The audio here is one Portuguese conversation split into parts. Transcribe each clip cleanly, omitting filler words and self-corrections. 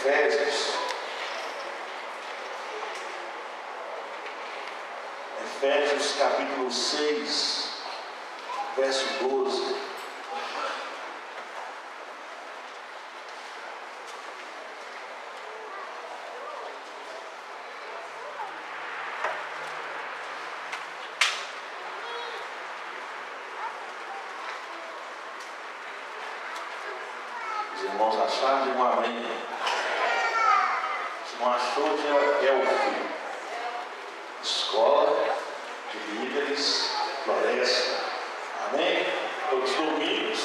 Efésios capítulo 6, verso 12. Os irmãos acharam, digam amém. Se não achou, diga é o filho. Escola de líderes floresta. Amém? Todos os domingos,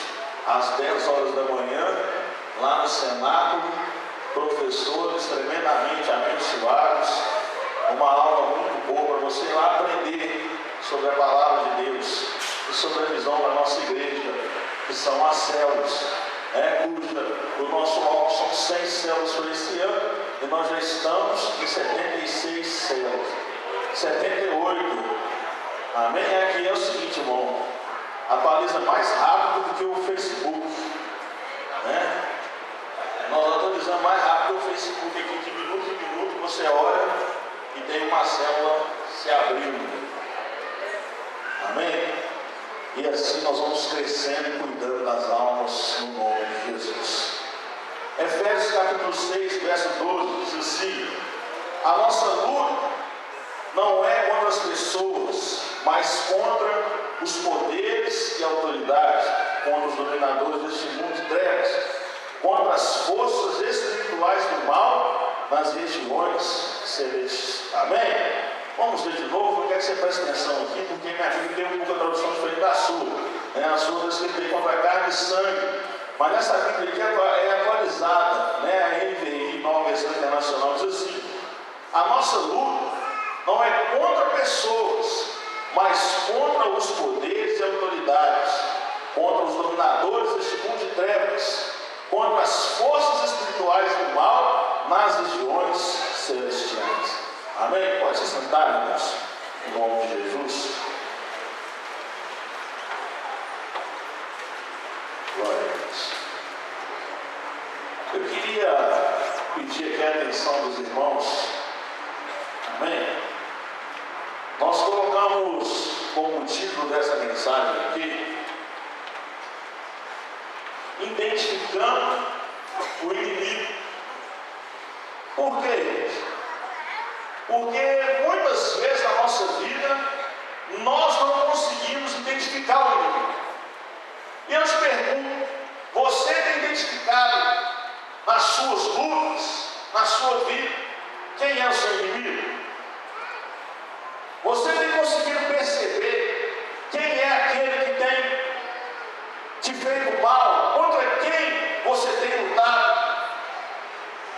às 10 horas da manhã, lá no Senado, professores tremendamente abençoados. Uma aula muito boa para você ir lá aprender sobre a palavra de Deus e sobre a visão da nossa igreja, que são as células. O nosso alvo são 100 células para esse ano e nós já estamos em 76 células. 78. Amém? Aqui é o seguinte, irmão. Atualiza mais rápido do que o Facebook. Nós atualizamos mais rápido que o Facebook aqui, de minuto em minuto você olha e tem uma célula se abrindo. Amém? E assim nós vamos crescendo e cuidando das almas no nome de Jesus. Efésios capítulo 6, verso 12 diz assim: a nossa luta não é contra as pessoas, mas contra os poderes e autoridades, contra os dominadores deste mundo de trevas, contra as forças espirituais do mal nas regiões celestes. Amém? Vamos ver de novo. Eu quero que você preste atenção aqui, porque minha Bíblia tem uma tradução diferente da sua. A sua está escrita contra carne e sangue, mas nessa Bíblia aqui é atualizada, a NVI, Nova Versão Internacional, diz assim: a nossa luta não é contra pessoas, mas contra os poderes e autoridades, contra os dominadores deste mundo de trevas, contra as forças espirituais do mal nas regiões celestiais. Amém? Pode se sentar, irmãos, em nome de Jesus. Glória a Deus. Eu queria pedir aqui a atenção dos irmãos. Amém? Nós colocamos como título dessa mensagem aqui: identificando o inimigo. Por quê? Porque muitas vezes na nossa vida nós não conseguimos identificar o inimigo. E eu te pergunto: você tem identificado nas suas lutas, na sua vida, quem é o seu inimigo? Você tem conseguido perceber quem é aquele que tem te feito mal? Contra quem você tem lutado?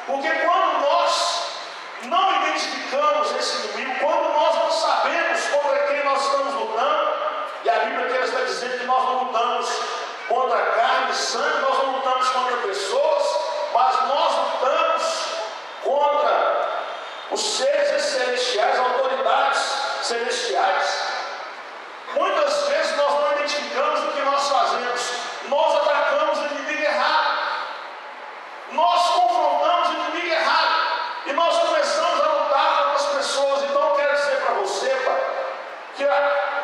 Porque quando nós não identificamos esse inimigo, quando nós não sabemos contra quem nós estamos lutando, e a Bíblia aqui está dizendo que nós não lutamos contra carne e sangue, nós não lutamos contra pessoas, mas nós lutamos contra os seres celestiais, autoridades celestiais. Muitas vezes nós não identificamos o que nós fazemos. Nós atacamos o inimigo errado, nós confrontamos o inimigo errado e nós começamos a lutar contra as pessoas. Então eu quero dizer para você, pai, que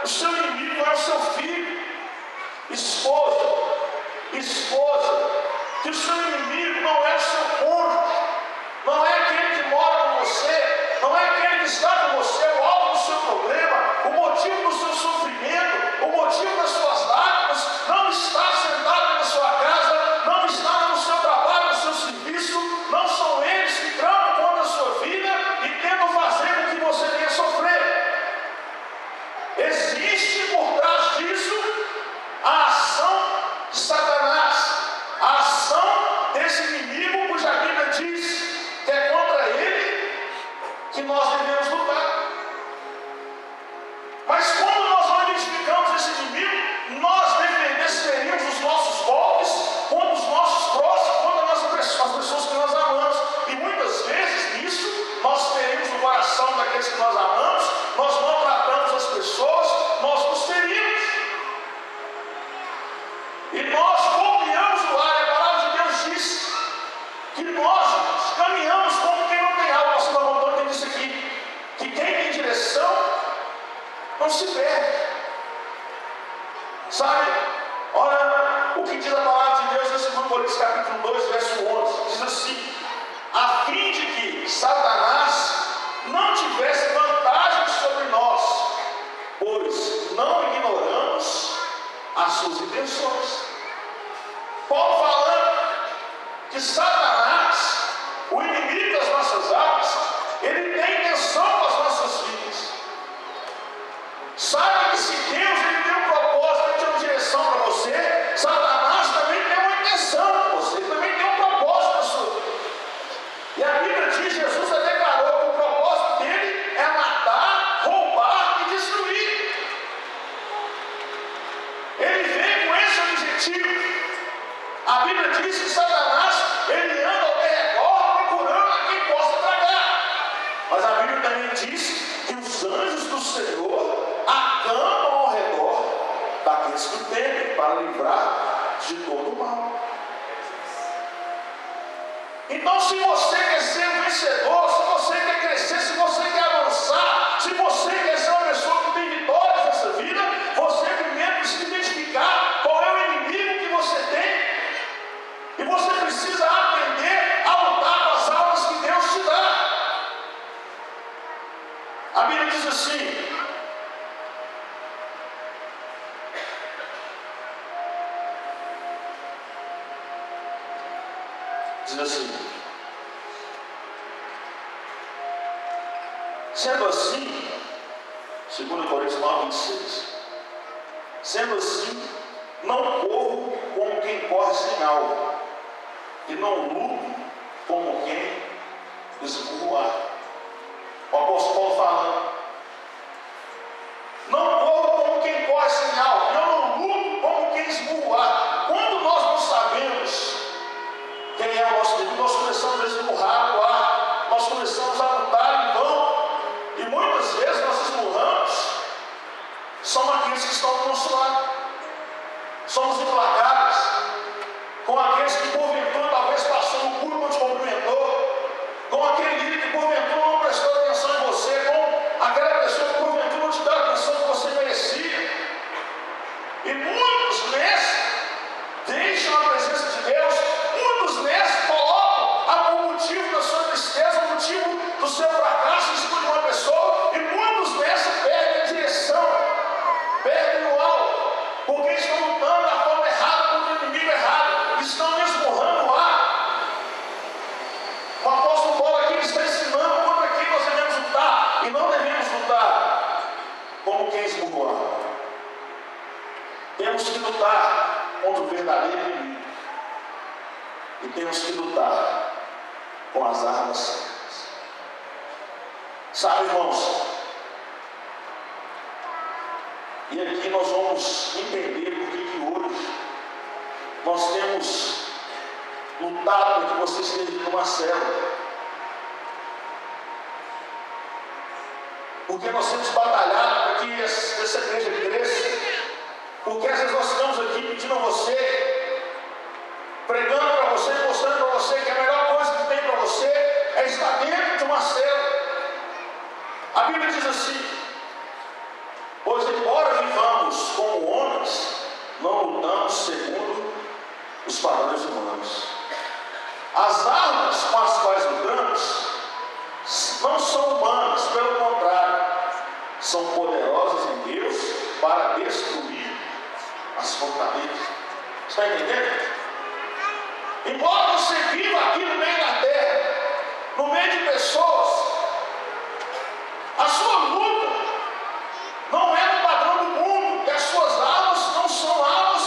o seu inimigo não é o seu filho, esposa, que o seu inimigo não é o seu cônjuge, não é aquele que mora com você, não é aquele que está com você, o alvo do seu problema, o motivo do seu sofrimento, o motivo das suas lágrimas, não está sentado na sua casa, não está no seu trabalho, no seu serviço, não são eles que tramam contra a sua vida e tentam fazer com que você venha sofrer. Existe por trás disso a ação de Satanás, a ação desse Não se perde. Sabe? Olha o que diz a palavra de Deus em 2 Coríntios capítulo 2, verso 11. Diz assim: a fim de que Satanás não tivesse vantagem sobre nós, pois não ignoramos as suas intenções. Paulo falando que Satanás, o inimigo das nossas almas, ele tem intenção com as nossas vidas. Saiba que se Deus ele tem um propósito, ele tem uma direção para você, Satanás também tem uma intenção para você, ele também tem um propósito para a sua vida. E a Bíblia diz, Jesus já declarou que o propósito dele é matar, roubar e destruir. Ele vem com esse objetivo. A Bíblia diz que Satanás, ele anda ao redor procurando a quem possa tragar. Mas a Bíblia também diz que os anjos do Senhor acampam ao redor daqueles que temem, para livrar de todo o mal. Então, se você quer ser um vencedor, se você quer crescer, se você quer avançar, se você quer ser uma pessoa que tem vitórias nessa vida, você primeiro precisa identificar qual é o inimigo que você tem. E você precisa aprender a lutar com as almas que Deus te dá. A Bíblia diz assim: sendo assim, 2 Coríntios 9, 26, sendo assim, não corro como quem corre sem alvo, e não luto como quem esmurra. O apóstolo Paulo falando: não corro como quem corre sem alvo, e eu não luto como quem esmurra. Quando nós não sabemos quem é o nosso inimigo, nós começamos a esmurrar no ar, nós começamos a lutar em vão, e muitas vezes nós esmurramos são aqueles que estão do nosso lado. Somos implacáveis com aqueles que porventura talvez passou no culto, não te cumprimentou, com aquele líder que porventura não prestou atenção em você, com aquela pessoa que porventura não te deu a atenção que você merecia. E muitos nessa deixam a presença de Deus, muitos nessa colocam o motivo da sua tristeza, o motivo do seu fracasso em cima de uma pessoa, e muitos nessa perdem a direção, perdem o alvo, porque estão lutando da forma errada contra o inimigo errado, estão esmurrando o ar. O apóstolo Paulo aqui está ensinando contra quem nós devemos lutar, e não devemos lutar como quem esmurra. Temos que lutar contra o verdadeiro inimigo, e temos que lutar com as armas certas. Sabe, irmãos, e aqui nós vamos entender por que hoje nós temos lutado para que você esteja numa célula. Porque nós temos batalhado para que essa igreja cresça. Porque às vezes nós estamos aqui pedindo a você, pregando para você, mostrando para você que a melhor coisa que tem para você é estar dentro de uma célula. A Bíblia diz assim: pois embora vivamos como homens, não lutamos segundo os padrões humanos. As armas com as quais lutamos não são humanas, pelo contrário, são poderosas em Deus para destruir as fortalezas. Está entendendo? Embora você viva aqui no meio da terra, no meio de pessoas, a sua luta não é no padrão do mundo, e as suas armas não são armas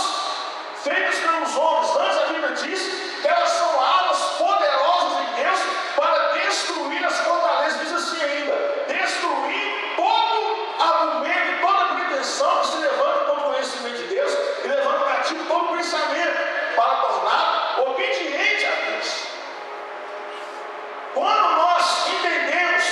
feitas pelos homens. Antes a Bíblia diz que elas são armas poderosas em Deus para destruir as fortalezas. Diz assim ainda: destruir todo argumento, toda pretensão que se levanta contra o conhecimento de Deus, e levanta cativo todo pensamento para tornar obediente a Deus. Quando nós entendemos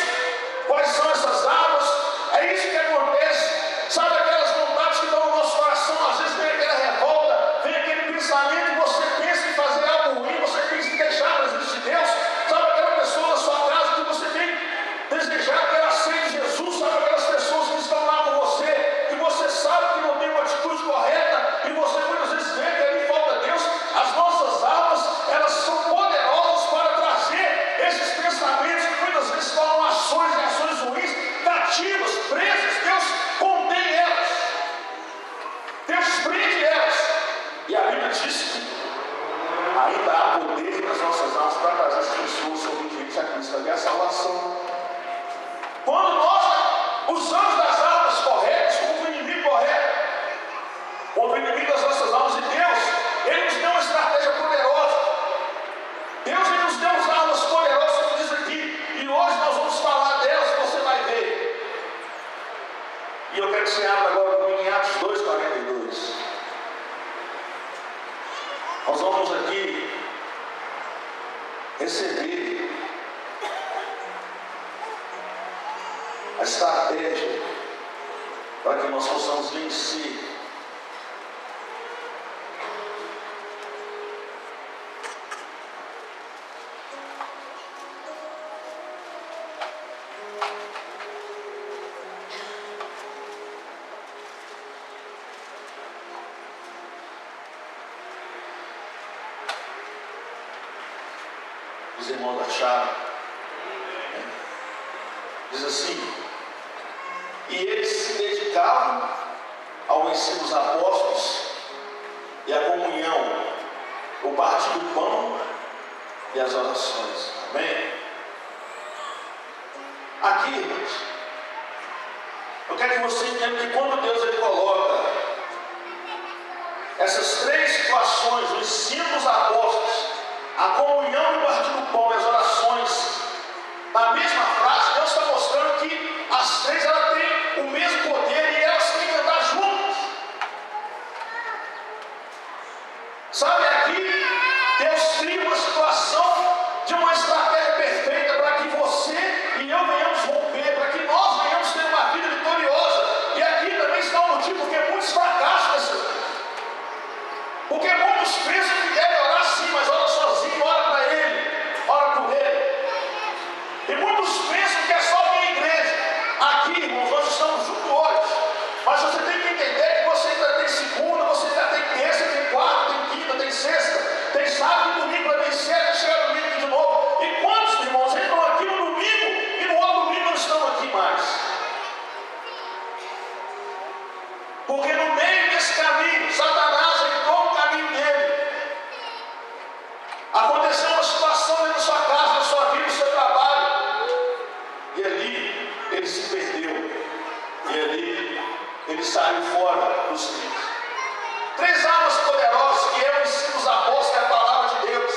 quais são essas armas, é isso que acontece. Sabe aquelas vontades que estão no nosso coração? Às vezes vem aquela revolta, vem aquele pensamento, e você pensa em fazer algo ruim, você pensa em deixar a presença de Deus. Sabe aquela pessoa na sua casa que você tem desejado que ela aceite Jesus? Sabe aquelas pessoas que estão lá com você receber a estratégia para que nós possamos vencer os irmãos acharam. Diz assim: e eles se dedicavam ao ensino dos apóstolos e à comunhão, o partir do pão e as orações. Amém? Aqui, irmãos, eu quero que você entenda que quando Deus ele coloca essas três situações, o ensino dos apóstolos, a comunhão e o partir do pão e as orações, na mesma frase, Deus está mostrando que as três elas têm o mesmo poder e elas têm que andar juntas. Sabe, aqui Deus cria uma situação de uma estratégia perfeita para que você e eu venhamos romper, para que nós venhamos ter uma vida vitoriosa. E aqui também está o motivo porque muitos fracassam, porque muitos pensam que devem orar sim, mas ora sozinho, ora para ele, ora por ele. E muitos pensam que é só vir à igreja. Aqui, irmãos, nós estamos juntos hoje, mas você tem que entender que você ainda tem segunda, você ainda tem terça, tem quarta, tem quinta, tem sexta, tem sábado e domingo para vencer, até chegar domingo de novo. E quantos, irmãos, entram aqui no domingo e no outro domingo não estão aqui mais? Porque no meio desse caminho, Satanás entrou no caminho dele. Aconteceu uma situação dentro da sua casa, na sua vida, no seu trabalho. E ali ele se perdeu. E ali ele saiu fora dos trilhos. Três armas poderosas que é o ensino dos apóstolos, que é a palavra de Deus.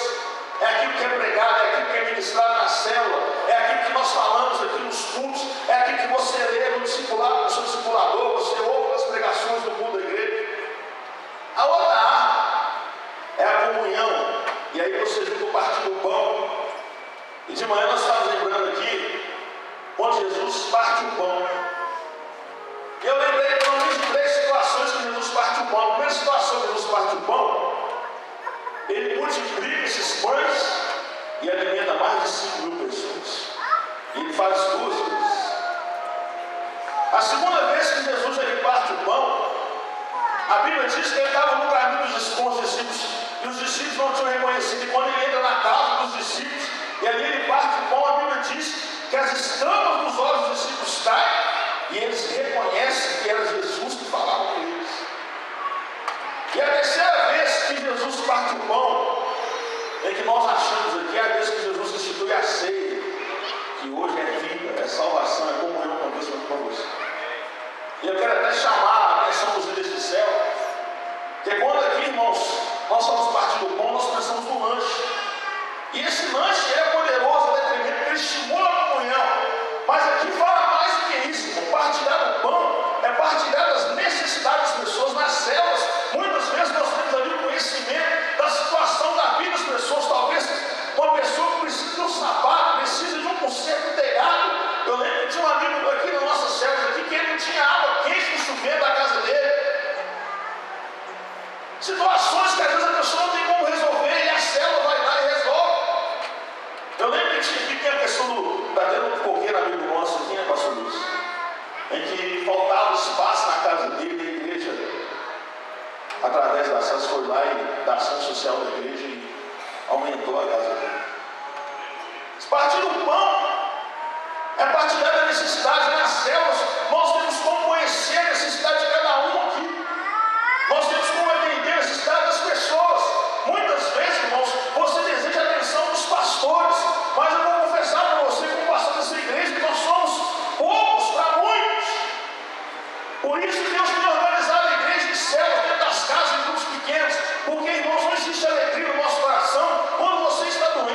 É aquilo que é pregado, é aquilo que é ministrado na célula, é aquilo que nós falamos aqui nos cultos, é aquilo que você lê no discipulado, no seu discipulador, você ouve nas pregações do mundo da igreja. A outra arma é a comunhão. E aí você junta o partir do pão. E de manhã nós estávamos lembrando aqui, onde Jesus parte o pão. E eu lembrei pelo menos de três situações que Jesus parte o pão. A primeira situação que Jesus parte o pão, ele multiplica esses pães e alimenta mais de 5.000 pessoas. E ele faz 2 vezes. A segunda vez que Jesus ele parte o pão, a Bíblia diz que ele estava no caminho com os discípulos, e os discípulos não tinham reconhecido. E quando ele entra na casa dos discípulos, e ali ele parte o pão, a Bíblia diz que as escamas dos olhos dos discípulos caem, e eles reconhecem que era Jesus que falava com eles. E a terceira vez que Jesus parte o pão, é que nós achamos aqui, é a vez que Jesus institui a ceia, que hoje é vida, é salvação, é comunhão com Deus e com você. E eu quero até chamar a atenção dos líderes do céu, que quando aqui, irmãos, nós estamos partindo o pão, nós pensamos no lanche. E esse lanche é poderoso, é tremendo, porque ele estimula a comunhão. Mas aqui fala mais do que isso, irmão. Partilhar do pão é partilhar das necessidades das pessoas nas células. Muitas vezes nós temos ali o conhecimento da situação da vida das pessoas. Talvez uma pessoa que precisa de um sapato, precisa de um conserto integrado. Eu lembro que tinha um amigo aqui nas nossas células aqui que ele não tinha água quente no chuveiro da casa dele. Situações que às vezes a pessoa não tem como resolver e a célula vai lá e resolve. Eu lembro que tinha a questão da dentro do coqueiro amigo nosso aqui, né, pastor Luiz? Em que faltava espaço na casa dele, a igreja, através das ações, foi lá e da ação social da igreja e aumentou a casa dele. Partir do pão é partilhar da necessidade nas células. Nós temos como conhecer a necessidade de cada um aqui. Nós temos como entender a necessidade das pessoas. Muitas vezes, irmãos, você deseja a atenção dos pastores, mas eu vou confessar para você, como pastor dessa igreja, que nós somos poucos para muitos. Por isso que Deus tem organizado a igreja em células, dentro das casas, em grupos pequenos, porque, irmãos, não existe alegria no nosso coração quando você está doente.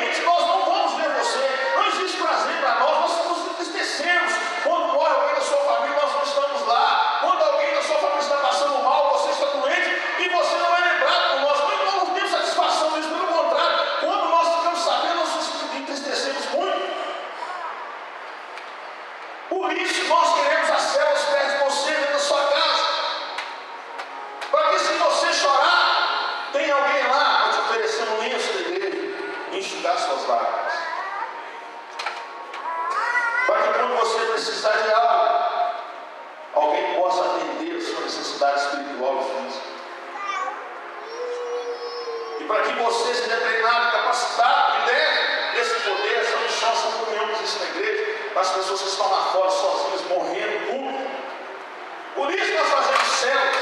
Por isso nós queremos as células perto de você, dentro da sua casa. Para que se você chorar, tem alguém lá para te oferecer um lenço da igreja e enxugar suas lágrimas. Para que quando você precisar de algo, alguém possa atender a sua necessidade espiritual e física. E para que você seja treinado, capacitado e leve esse poder, essa missão, essa comunhão que existe na igreja, para as pessoas que estão lá fora sozinhas, morrendo, público. Por isso nós fazemos células.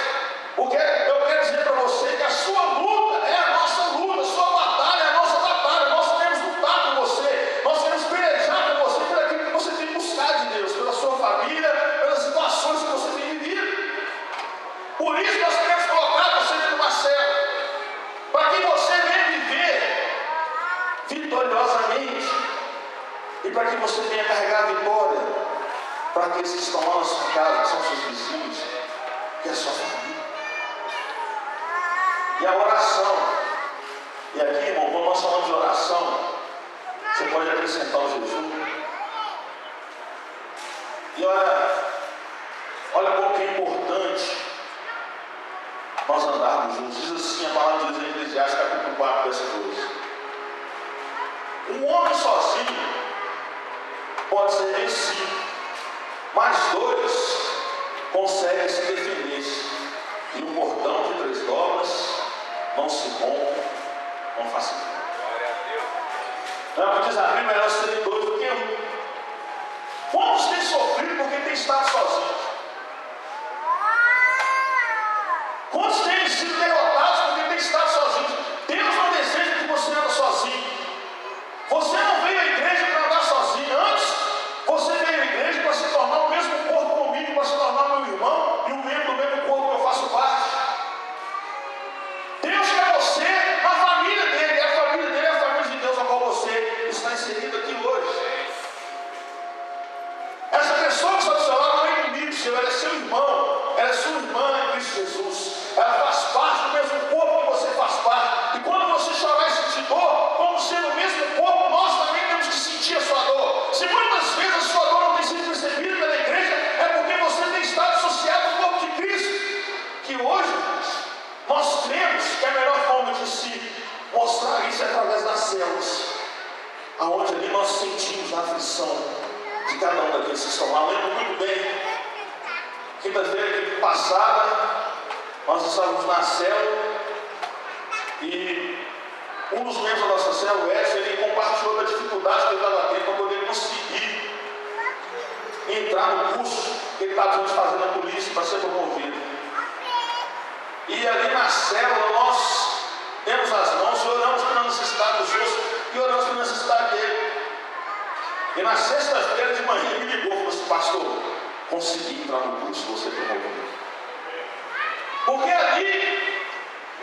Porque eu quero dizer para você que a sua luta é a nossa luta, a sua batalha é a nossa batalha. Nós queremos lutar com você, nós queremos pelejar com você por aquilo que você tem que buscar de Deus, pela sua família, pelas situações que você tem vivido. Por isso nós queremos colocar você dentro de uma célula, para que você venha viver vitoriosamente e para que você venha carregar a vitória para aqueles que estão lá na sua casa, que são seus vizinhos, que é a sua família. E a oração, e aqui, irmão, quando nós falamos de oração, você pode acrescentar o jejum. E olha como que é importante nós andarmos juntos. Diz assim a palavra de Deus em Eclesiastes, capítulo 4, verso 2. Um homem sozinho pode ser vencido, mas dois conseguem se defender. E um cordão de 3 dobras não se rompe com facilidade. Não é o que diz a Bíblia, melhor serem 2 do que 1. Quantos têm sofrido porque têm estado sozinhos? Quantos têm sido derrotados porque têm estado sozinhos? Deus não deseja que você ande sozinho. Você não veio à igreja para andar sozinho. Antes, você veio à igreja para se tornar o mesmo corpo comigo, para se tornar meu irmão e um membro do mesmo corpo que eu faço parte. Deus quer você na família dele, é a família dele, é a família de Deus a qual você está inserido aqui hoje. Essa pessoa que está do seu lado não é inimigo seu, ela é seu irmão, ela é sua irmã em Cristo Jesus. Ela faz parte do mesmo corpo que você faz parte. E quando você chorar e sentir dor, como sendo o mesmo corpo, nós também temos que sentir a sua dor. Se muitas vezes a sua dor não tem sido percebida pela igreja, é porque você tem estado associado ao corpo de Cristo. Que hoje nós cremos que a melhor forma de se mostrar isso é através das células, aonde ali nós sentimos a aflição de cada um daqueles que estão lá. Eu lembro muito bem, quinta-feira passada, nós estávamos na célula e um dos membros da nossa célula, o Edson, ele compartilhou da dificuldade que ele estava tendo para poder conseguir entrar no curso que ele estava fazendo na polícia para ser promovido. E ali na célula nós temos as mãos e oramos pela necessidade dos outros e oramos pela necessidade dele. E na sexta-feira de manhã ele me ligou e falou assim: pastor, consegui entrar no curso, você promovido. Porque ali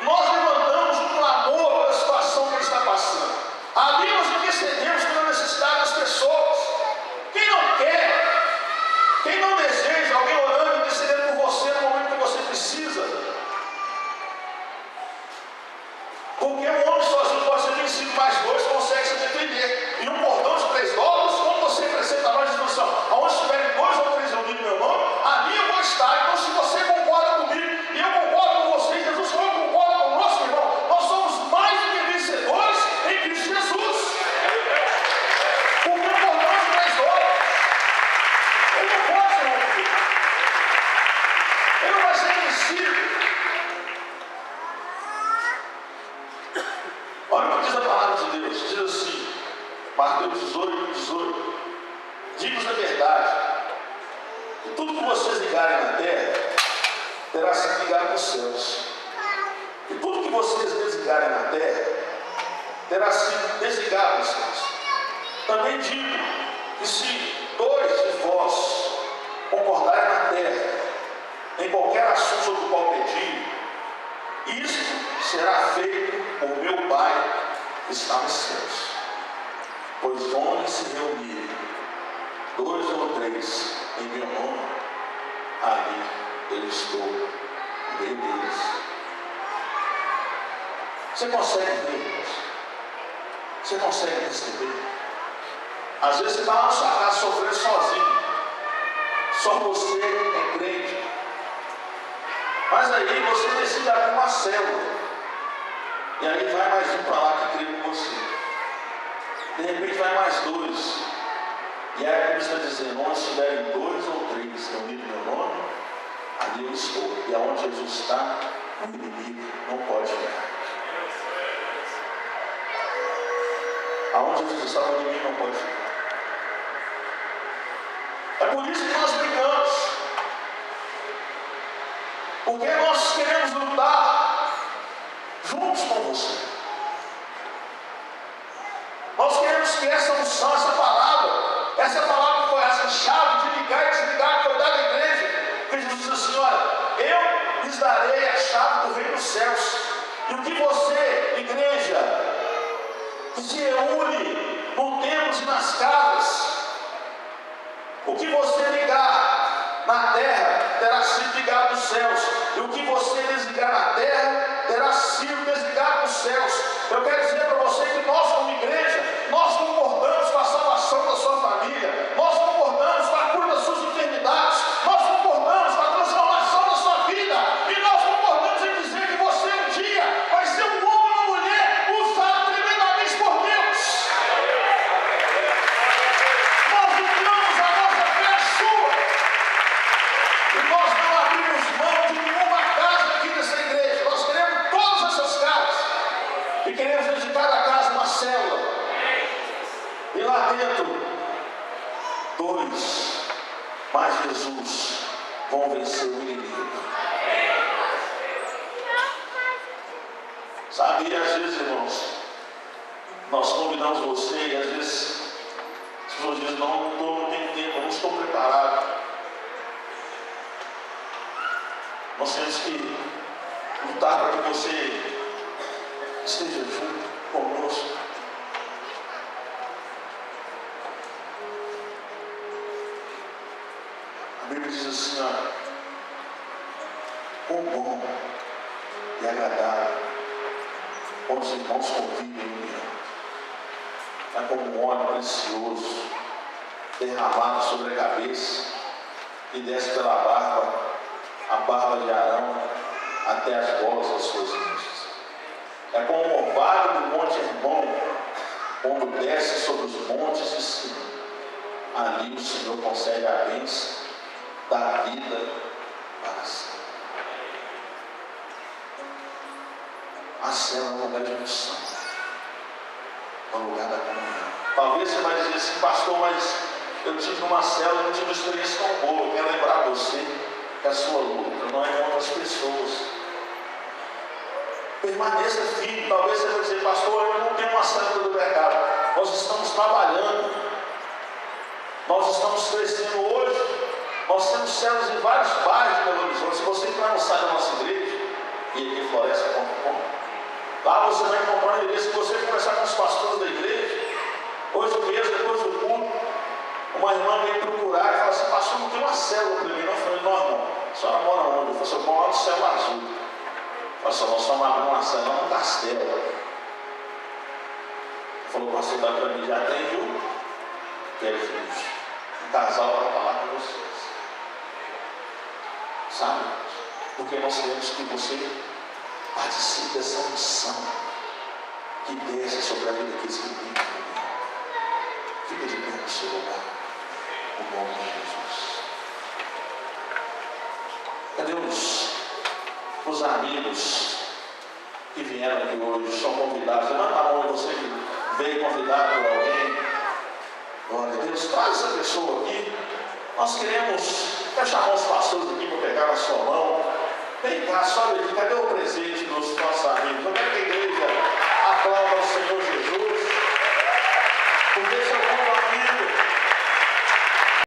nós levantamos um clamor pela situação que ele está passando. Ali nós intercedemos pela necessidade das pessoas. Quem não quer, quem não deseja alguém orando e intercedendo por você no momento que você precisa? Porque um homem sozinho pode ser vencido, mais 2 consegue se defender. E um cordão de 3 dobras, como você acrescenta a nós de noção, aonde estiverem 2 ou 3 reunidos no meu nome, ali eu vou estar. Então, se você concorda comigo e eu concordo com você, Jesus concorda conosco, irmão, nós somos mais do que vencedores em Cristo Jesus. Porque o cordão de 3 dobras, ele não pode ser rompido, ele não vai ser vencido. Olha o que diz a palavra de Deus. Diz assim, Mateus 18. Digo-vos a verdade, que tudo que vocês ligarem na terra terá sido ligado nos céus, e tudo que vocês desligarem na terra terá sido desligado nos céus. Também digo que se 2 de vós concordarem na terra em qualquer assunto sobre o qual pedir, isso será feito por meu Pai que está nos céus. Pois onde se reunirem 2 ou 3 em meu nome, ali eu estou no meio deles. Você consegue ver, irmãos? Você consegue perceber? Às vezes você está lá na sua casa sofrendo sozinho. Só você é crente. Mas aí você decide abrir uma célula. E aí vai mais um para lá que crê com você. De repente vai mais dois. E aí a Bíblia está dizendo, onde estiverem 2 ou 3 reunidos no meu nome, ali eu estou. E aonde Jesus está, o inimigo não pode ficar. Aonde Jesus está, o inimigo não pode ficar. É por isso que nós brigamos. Porque nós queremos lutar juntos com você. Nós queremos que essa unção, essa palavra que foi essa chave de ligar e desligar, que foi dada à igreja, que Jesus disse assim, olha, eu lhes darei a chave do reino dos céus. E o que você, igreja, que se reúne no templo e nas casas, o que você ligar na terra terá sido ligado nos céus, e o que você desligar na terra terá sido desligado nos céus. Eu quero dizer para você que nós, como igreja, nós concordamos com a salvação da sua família, nós concordamos com a cura das suas enfermidades, nós concordamos com a transformação da sua vida, e nós concordamos em dizer que você um dia vai ser um homem ou uma mulher usado tremendamente por Deus. Nós lutamos, a nossa fé é sua, e nós não abrimos mão de nenhuma casa aqui dessa igreja. Nós queremos todas essas casas, e queremos dentro de cada casa uma célula. E lá dentro, 2 mais Jesus vão vencer o inimigo. Sabe, e às vezes, irmãos, nós convidamos você, e às vezes as pessoas dizem, não tenho tempo, não estou preparado. Nós temos que lutar para que você esteja junto conosco. A Bíblia diz assim, olha, quão bom e agradável quando os irmãos convivem em união. É como um óleo precioso derramado sobre a cabeça e desce pela barba, a barba de Arão, até as bolas das suas vestes. É como o orvalho do monte Hermon, quando desce sobre os montes de cima. Ali o Senhor concede a bênção da vida para sempre. A célula é um lugar de unção, é um lugar da comunhão. Talvez você vai dizer assim, pastor, mas eu tive uma célula e não tive uma experiência tão boa. Eu quero lembrar você que a sua luta não é contra as pessoas. Permaneça firme. Talvez você vai dizer, pastor, eu não tenho uma célula do mercado. Nós estamos trabalhando, nós estamos crescendo hoje. Nós temos células em vários bairros de Belo Horizonte. Se você entrar no site da nossa igreja, e aqui floresta.com, lá você vai encontrar um endereço. Se você conversar com os pastores da igreja, hoje mesmo, depois do culto, uma irmã veio procurar e falou assim, pastor, não tem uma célula para mim. Não, eu falei, não, irmão, a senhora mora onde? Eu falei, eu moro lá no Céu Azul. Eu falei, nós estamos abrindo uma célula no Castelo. Ele falou, pastor, dá para mim, já tem, viu? Quero filhos. Um casal para falar com vocês. Sabe? Porque nós queremos que você participe dessa unção que desce sobre a vida daqueles que vivem comigo. Fica de pé no seu lugar, no nome de Jesus. Cadê os amigos que vieram aqui hoje? São convidados. Levanta a mão, você que veio convidado por alguém. Glória a Deus, traz essa pessoa aqui. Nós queremos chamar os pastores aqui para pegar na sua mão. Vem cá, sobe aqui, cadê o presente dos